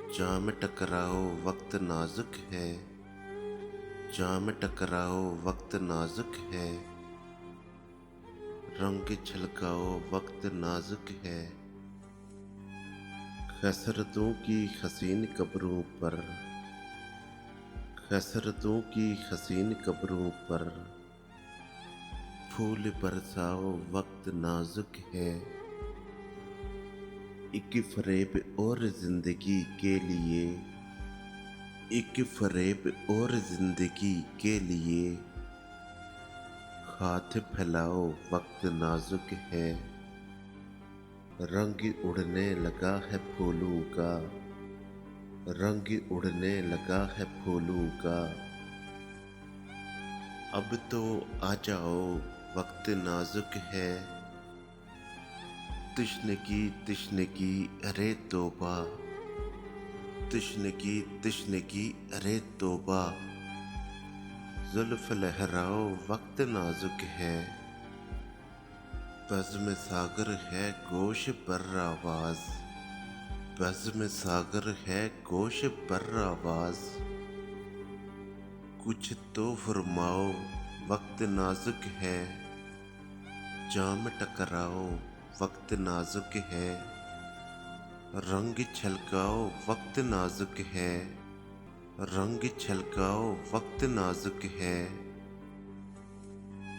जाम टकराओ वक्त नाजुक है, जाम टकराओ वक्त नाजुक है, रंग छलकाओ वक्त नाजुक है। खसरतों की हसीन कब्रों पर, खसरतों की हसीन कब्रों पर फूल बरसाओ वक्त नाजुक है। एक फरेब और जिंदगी के लिए, एक फरेब और जिंदगी के लिए हाथ फैलाओ वक्त नाजुक है। रंग उड़ने लगा है फूलों का, रंग उड़ने लगा है फूलों का। अब तो आ जाओ वक्त नाजुक है। तिश्नगी अरे तौबा, तिश्नगी अरे तौबा। जुल्फ लहराओ वक्त नाजुक है। बज़्म सागर है गोश पर आवाज, बज़्म सागर है गोश पर आवाज। कुछ तो फरमाओ वक्त नाजुक है। जाम टकराओ वक्त नाजुक है, रंग छलकाओ वक्त नाजुक है, रंग छलकाओ वक्त नाजुक है।